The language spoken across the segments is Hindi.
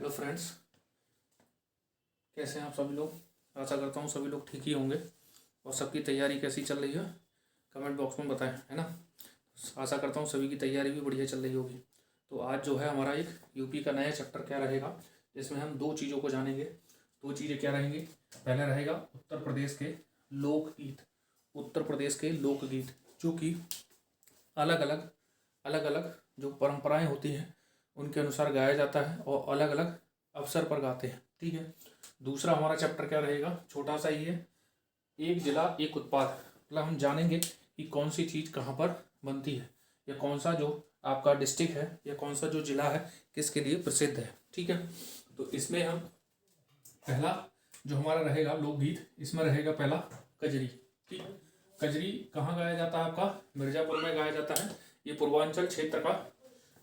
हेलो फ्रेंड्स, कैसे हैं आप सभी लोग। आशा करता हूँ सभी लोग ठीक ही होंगे और सबकी तैयारी कैसी चल रही है कमेंट बॉक्स में बताएं, है ना। आशा करता हूँ सभी की तैयारी भी बढ़िया चल रही होगी। तो आज जो है हमारा एक यूपी का नया चैप्टर क्या रहेगा, जिसमें हम दो चीज़ों को जानेंगे। दो चीज़ें क्या रहेंगी, पहला रहेगा उत्तर प्रदेश के लोकगीत। उत्तर प्रदेश के लोकगीत जो कि अलग अलग जो परंपराएं होती हैं उनके अनुसार गाया जाता है और अलग अलग अवसर पर गाते हैं, ठीक है। दूसरा हमारा चैप्टर क्या रहेगा, छोटा सा ही है, एक जिला एक उत्पाद। मतलब हम जानेंगे कि कौन सी चीज़ कहाँ पर बनती है या कौन सा जो आपका डिस्ट्रिक्ट है या कौन सा जो जिला है किसके लिए प्रसिद्ध है, ठीक है। तो इसमें हम पहला जो हमारा रहेगा लोकगीत, इसमें रहेगा पहला कजरी, ठीक। कजरी कहाँ गाया जाता है, आपका मिर्जापुर में गाया जाता है। ये पूर्वांचल क्षेत्र का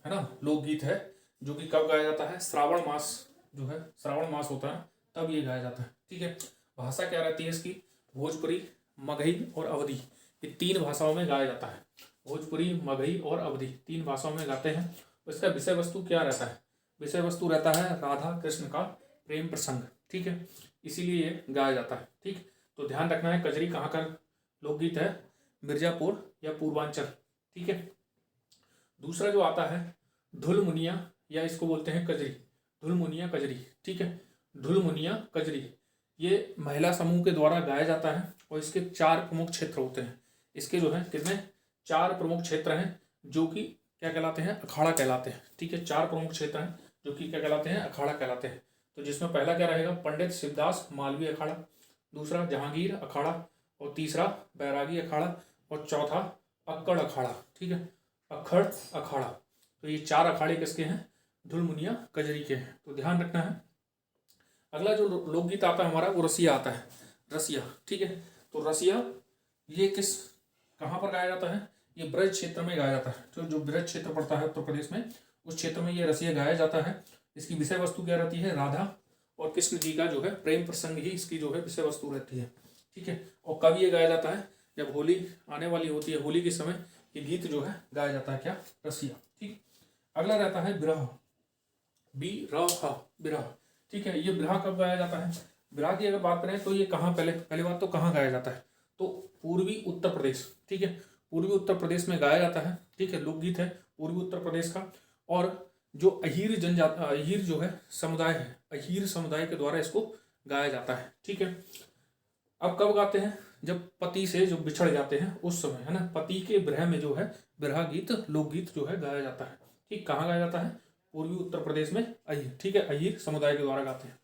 है ना लोकगीत है, जो कि कब गाया जाता है, श्रावण मास जो है, श्रावण मास होता है तब ये गाया जाता है, ठीक है। भाषा क्या रहती है इसकी, भोजपुरी, मगही और अवधी, ये तीन भाषाओं में गाया जाता है। भोजपुरी, मगही और अवधी तीन भाषाओं में गाते हैं। इसका विषय वस्तु क्या रहता है, विषय वस्तु रहता है राधा कृष्ण का प्रेम प्रसंग, ठीक है, इसीलिए ये गाया जाता है, ठीक। तो ध्यान रखना है कजरी कहाँ का लोकगीत है, मिर्जापुर या पूर्वांचल, ठीक है। दूसरा जो आता है ढुलमुनिया, या इसको बोलते हैं कजरी, ढुलमुनिया कजरी, ठीक है। ढुलमुनिया कजरी ये महिला समूह के द्वारा गाया जाता है और इसके चार प्रमुख क्षेत्र होते हैं। इसके जो है कितने, चार प्रमुख क्षेत्र हैं जो कि क्या कहलाते हैं, अखाड़ा कहलाते हैं, ठीक है। चार प्रमुख क्षेत्र हैं जो कि क्या कहलाते हैं, अखाड़ा कहलाते हैं। तो जिसमें पहला क्या रहेगा, पंडित शिवदास मालवीय अखाड़ा, दूसरा जहांगीर अखाड़ा, और तीसरा बैरागी अखाड़ा, और चौथा अक्कड़ अखाड़ा, ठीक है, अक्खड़ अखाड़ा। तो ये चार अखाड़े किसके हैं, ढुलमुनिया कजरी के हैं, तो ध्यान रखना है। अगला जो लोकगीत आता है हमारा वो रसिया आता है, रसिया, ठीक है। तो रसिया ये किस कहाँ पर गाया जाता है, ये ब्रज क्षेत्र में गाया जाता है। तो जो ब्रज क्षेत्र पड़ता है उत्तर प्रदेश में, उस क्षेत्र में ये रसिया गाया जाता है। इसकी विषय वस्तु क्या रहती है, राधा और कृष्ण जी का जो है प्रेम प्रसंग ही इसकी जो है विषय वस्तु रहती है, ठीक है। और कब ये गाया जाता है, जब होली आने वाली होती है, होली के समय ये गीत जो है गाया जाता है, क्या, रसिया, ठीक। अगला रहता है बिरह, बिरह, ठीक है। ये बिरह कब गाया जाता है, बिरह की अगर बात करें तो ये कहाँ, पहले बात तो कहाँ गाया जाता है, तो पूर्वी उत्तर प्रदेश, ठीक है, पूर्वी उत्तर प्रदेश में गाया जाता है, ठीक है। लोकगीत है पूर्वी उत्तर प्रदेश का। और जो अहीर जनजाति, अहीर जो है समुदाय है, अहीर समुदाय के द्वारा इसको गाया जाता है, ठीक है। अब कब गाते हैं, जब पति से जो बिछड़ जाते हैं उस समय, है ना, पति के विरह में जो है बिरहा गीत, लोकगीत जो है गाया जाता है, ठीक। कहाँ गाया जाता है, पूर्वी उत्तर प्रदेश में अहीर, ठीक है, अहीर समुदाय के द्वारा गाते हैं।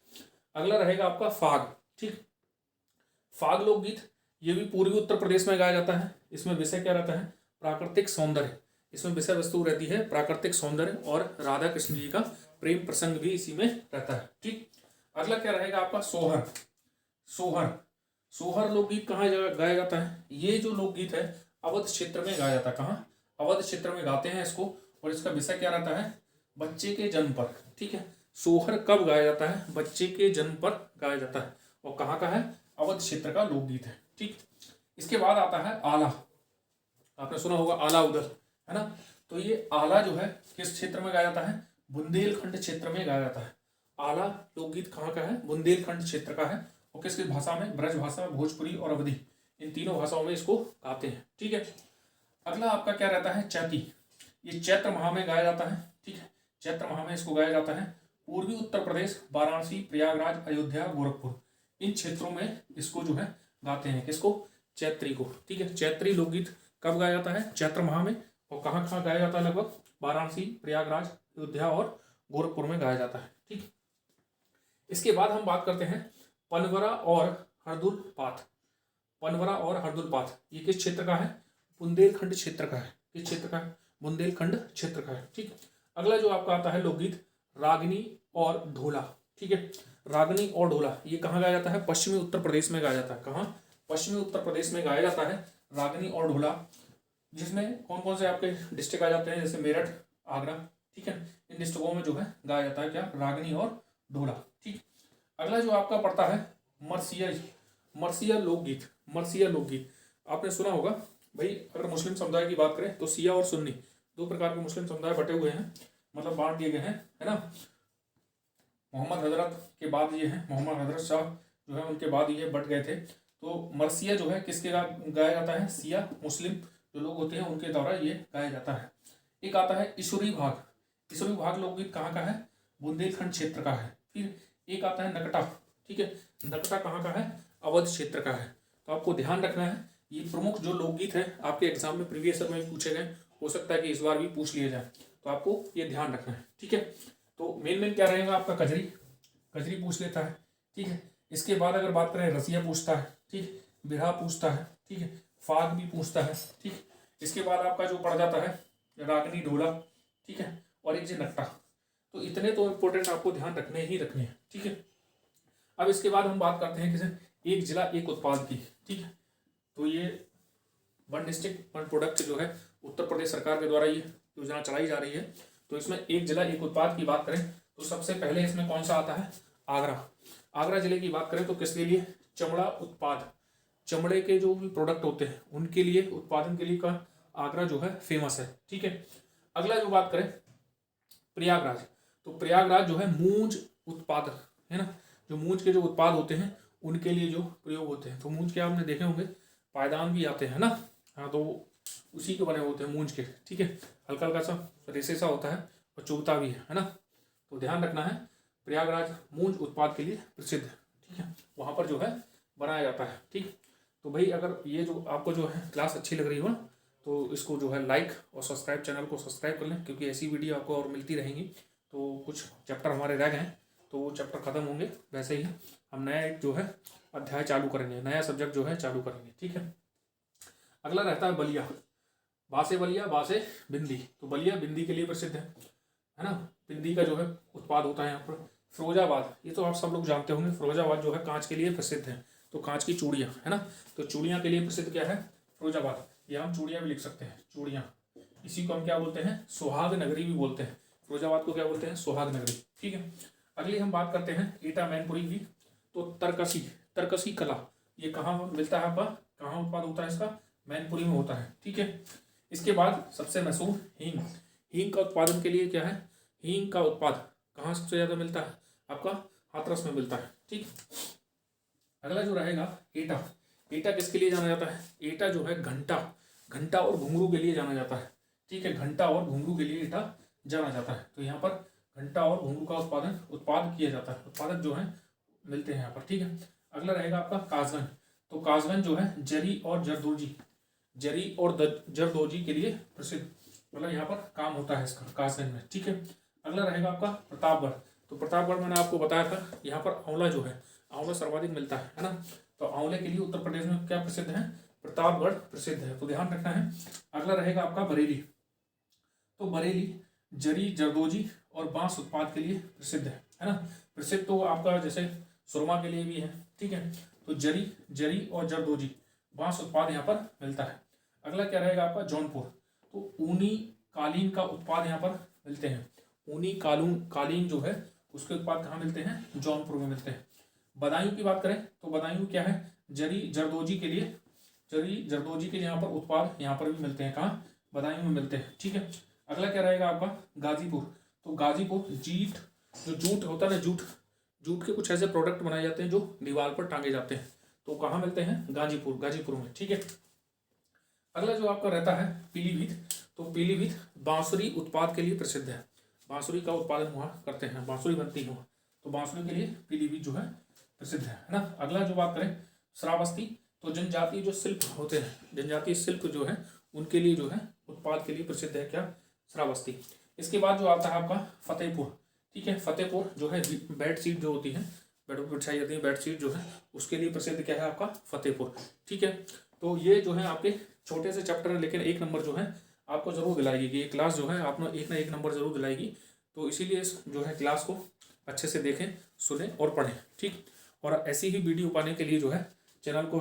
अगला रहेगा आपका फाग, ठीक। फाग लोकगीत ये भी पूर्वी उत्तर प्रदेश में गाया जाता है। इसमें विषय क्या रहता है, प्राकृतिक सौंदर्य, इसमें विषय वस्तु रहती है प्राकृतिक सौंदर्य और राधा कृष्ण जी का प्रेम प्रसंग भी इसी में रहता है, ठीक। अगला क्या रहेगा आपका सोहर, सोहर, सोहर लोकगीत कहाँ गाया जाता है, ये जो लोकगीत है अवध क्षेत्र में गाया जाता है। कहाँ, अवध क्षेत्र में गाते हैं इसको, और इसका विषय क्या रहता है, बच्चे के जन्म पर, ठीक है। सोहर कब गाया जाता है, बच्चे के जन्म पर गाया जाता है, और कहाँ का है, अवध क्षेत्र का लोकगीत है, ठीक। इसके बाद आता है आला, आपने सुना होगा आला उदल, है ना। तो ये आला जो है किस क्षेत्र में गाया जाता है, बुंदेलखंड क्षेत्र में गाया जाता है। आला लोकगीत कहाँ का है, बुंदेलखंड क्षेत्र का है, और किस भाषा में, ब्रज भाषा, भोजपुरी और अवधी, इन तीनों भाषाओं में इसको गाते हैं, ठीक है। अगला आपका क्या रहता है, चैती, ये चैत्र माह में गाया जाता है, ठीक है, चैत्र माह में इसको गाया जाता है। पूर्वी उत्तर प्रदेश, वाराणसी, प्रयागराज, अयोध्या, गोरखपुर, इन क्षेत्रों में इसको जो है गाते हैं, किसको, चैत्री को, ठीक है। चैत्री लोकगीत कब गाया जाता है, चैत्र माह में, और कहाँ कहाँ गाया जाता है, लगभग वाराणसी, प्रयागराज, अयोध्या और गोरखपुर में गाया जाता है, ठीक। इसके बाद हम बात करते हैं पनवरा और हरदुल-पाथ, पनवरा और हरदुल-पाथ ये किस क्षेत्र का है, बुंदेलखंड क्षेत्र का है, किस क्षेत्र का है, बुंदेलखंड क्षेत्र का है, ठीक। अगला जो आपका आता है लोकगीत रागनी और ढोला, ठीक है। रागनी और ढोला ये कहाँ गाया जाता है, पश्चिमी उत्तर प्रदेश में गाया जाता है। कहाँ, पश्चिमी उत्तर प्रदेश में गाया जाता है रागनी और ढोला, जिसमें कौन कौन से आपके डिस्ट्रिक्ट आ जाते हैं, जैसे मेरठ, आगरा, ठीक है, इन डिस्ट्रिक्टों में जो है गाया जाता है, क्या, रागनी और ढोला, ठीक। अगला जो आपका पड़ता है मरसिया, मरसिया लोकगीत, मरसिया लोकगीत आपने सुना होगा भाई। अगर मुस्लिम समुदाय की बात करें तो सिया और सुन्नी, दो प्रकार के मुस्लिम समुदाय बटे हुए हैं, मतलब बांट दिए गए हैं, है ना। मोहम्मद हजरत के बाद ये है, मोहम्मद हजरत शाह जो है उनके बाद ये बढ़ गए थे। तो मरसिया जो है किसके गाया जाता है, सिया मुस्लिम जो लोग होते हैं उनके द्वारा ये गाया जाता है। एक आता है ईश्वरी भाग। ईश्वरी भाग लोकगीत कहाँ का है, बुंदेलखंड क्षेत्र का है। फिर एक आता है नकटा, ठीक है, नकटा कहाँ का है, अवध क्षेत्र का है। तो आपको ध्यान रखना है ये प्रमुख जो लोकगीत है आपके एग्जाम में प्रीवियस ईयर में भी पूछे गए, हो सकता है कि इस बार भी पूछ लिया जाए, तो आपको ये ध्यान रखना है, ठीक है। तो मेन क्या रहेगा आपका, कजरी, कजरी पूछ लेता है, ठीक है। इसके बाद अगर बात करें रसिया पूछता है, ठीक, बिरहा पूछता है, ठीक है, फाग भी पूछता है, ठीक। इसके बाद आपका जो पड़ जाता है रागनी ढोला, ठीक है, और एक जो नकटा। तो इतने तो इम्पोर्टेंट आपको ध्यान रखने ही रखने हैं, ठीक है। अब इसके बाद हम बात करते हैं किसे, एक जिला एक उत्पाद की, ठीक है। तो ये वन डिस्ट्रिक्ट वन प्रोडक्ट जो है उत्तर प्रदेश सरकार के द्वारा ये योजना चलाई जा रही है। तो इसमें एक जिला एक उत्पाद की बात करें तो सबसे पहले इसमें कौन सा आता है, आगरा। आगरा जिले की बात करें तो किसके लिए, चमड़ा उत्पाद, चमड़े के जो भी प्रोडक्ट होते हैं उनके लिए उत्पादन के लिए का आगरा जो है फेमस है, ठीक है। अगला जो बात करें प्रयागराज, तो प्रयागराज जो है मूंज उत्पाद है ना, जो मूंज के जो उत्पाद होते हैं उनके लिए जो प्रयोग होते हैं। तो मूंज के आपने देखे होंगे पायदान भी आते हैं ना, हाँ, तो उसी के बने होते हैं मूंज के, ठीक है। हल्का हल्का सा रेसे सा होता है और चुभता भी है ना। तो ध्यान रखना है प्रयागराज मूंज उत्पाद के लिए प्रसिद्ध है, ठीक है, वहाँ पर जो है बनाया जाता है, ठीक। तो भाई अगर ये जो आपको जो है क्लास अच्छी लग रही हो ना तो इसको जो है लाइक और सब्सक्राइब, चैनल को सब्सक्राइब कर लें, क्योंकि ऐसी वीडियो आपको और मिलती रहेंगी। तो कुछ चैप्टर हमारे रह गए हैं तो वो चैप्टर ख़त्म होंगे, वैसे ही हम नया एक जो है अध्याय चालू करेंगे, नया सब्जेक्ट जो है चालू करेंगे, ठीक है। अगला रहता है बलिया, बासे बलिया बासे बिंदी। तो बलिया बिंदी के लिए प्रसिद्ध है ना, बिंदी का जो है उत्पाद होता है यहाँ पर। फिरोजाबाद, ये तो आप सब लोग जानते होंगे, फिरोजाबाद जो है कांच के लिए प्रसिद्ध है। तो कांच की चूड़ियाँ है ना, तो चूड़ियाँ के लिए प्रसिद्ध क्या है, फिरोजाबाद। या हम चूड़ियाँ भी लिख सकते हैं, चूड़ियाँ, इसी को हम क्या बोलते हैं, सुहाग नगरी भी बोलते हैं। फिरोजाबाद को क्या बोलते हैं, सुहाग नगरी, ठीक है। अगली हम बात करते हैं एटा मैनपुरी की। तो तरकसी, तरकसी कला, ये कहाँ मिलता है आपका, कहाँ उत्पाद होता है इसका, मैनपुरी में होता है, ठीक है। इसके बाद सबसे मशहूर हींग, हींग का उत्पादन के लिए क्या है, हींग का उत्पाद कहाँ सबसे ज़्यादा मिलता है, आपका हाथरस में मिलता है, ठीक। अगला जो रहेगा एटा, एटा किसके लिए जाना जाता है, एटा जो है घंटा, घंटा और घुंघरू के लिए जाना जाता है, ठीक है, घंटा और घुंघरू के लिए एटा जाना जाता है। तो यहाँ पर घंटा और घुंघरू का उत्पाद किया जाता है, उत्पादक जो है मिलते हैं यहाँ पर, ठीक है। अगला रहेगा आपका कासगंज, तो कासगंज जो है जरी और जरदोजी, जरी और जरदोजी के लिए प्रसिद्ध, मतलब यहाँ पर काम होता है इसका कासगंज में, ठीक है। अगला रहेगा आपका प्रतापगढ़, तो प्रतापगढ़ मैंने आपको बताया था यहाँ पर आंवला जो है, आंवला सर्वाधिक मिलता है ना। तो आंवले के लिए उत्तर प्रदेश में क्या प्रसिद्ध है, प्रतापगढ़ प्रसिद्ध है, तो ध्यान रखना है। अगला रहेगा आपका बरेली, तो बरेली जरी जरदोजी और बांस उत्पाद के लिए प्रसिद्ध है ना। प्रसिद्ध तो आपका जैसे सुरमा के लिए भी है, ठीक है। तो जरी और जरदोजी बांस उत्पाद यहाँ पर मिलता है। अगला क्या रहेगा आपका जौनपुर, तो ऊनी कालीन का उत्पाद यहाँ पर मिलते हैं, ऊनी कालीन जो है उसके उत्पाद कहाँ मिलते हैं, जौनपुर में मिलते हैं। बदायूं की बात करें तो बदायूं क्या है, जरी जरदोजी के लिए यहाँ पर उत्पाद यहाँ पर भी मिलते हैं, कहाँ, बदायूं में मिलते हैं, ठीक है। अगला क्या रहेगा आपका गाजीपुर, तो गाजीपुर जो जूट होता है ना, जूट के कुछ ऐसे प्रोडक्ट बनाए जाते हैं जो दीवार पर टांगे जाते हैं, तो कहाँ मिलते हैं, गाजीपुर में, ठीक है। अगला जो आपका रहता है पीलीभीत, तो पीलीभीत बांसुरी उत्पाद के लिए प्रसिद्ध है, बांसुरी का उत्पादन वहाँ करते हैं, बांसुरी बनती है वहाँ, तो बांसुरी के लिए पीलीभीत जो है प्रसिद्ध है ना। अगला जो बात करें श्रावस्ती, तो जनजातीय जो शिल्प होते हैं, जनजातीय शिल्प जो है उनके लिए जो है उत्पाद के लिए प्रसिद्ध है क्या, श्रावस्ती। इसके बाद जो आता है आपका फतेहपुर, ठीक है, फतेहपुर जो है बेडशीट जो होती है, बेडों पर बिछाई जाती है बेडशीट जो है, उसके लिए प्रसिद्ध क्या है आपका फतेहपुर, ठीक है। तो ये जो है आपके छोटे से चैप्टर है, लेकिन एक नंबर जो है आपको जरूर दिलाएगी कि ये क्लास जो है आपने एक ना एक नंबर जरूर दिलाएगी। तो इसीलिए इस जो है क्लास को अच्छे से देखें, सुने और पढ़ें, ठीक। और ऐसी ही वीडियो पाने के लिए जो है चैनल को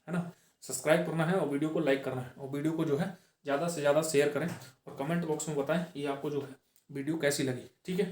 है ना सब्सक्राइब करना है और वीडियो को लाइक करना है, और वीडियो को जो है ज़्यादा से ज़्यादा शेयर करें और कमेंट बॉक्स में बताएं ये आपको जो है वीडियो कैसी लगी, ठीक है।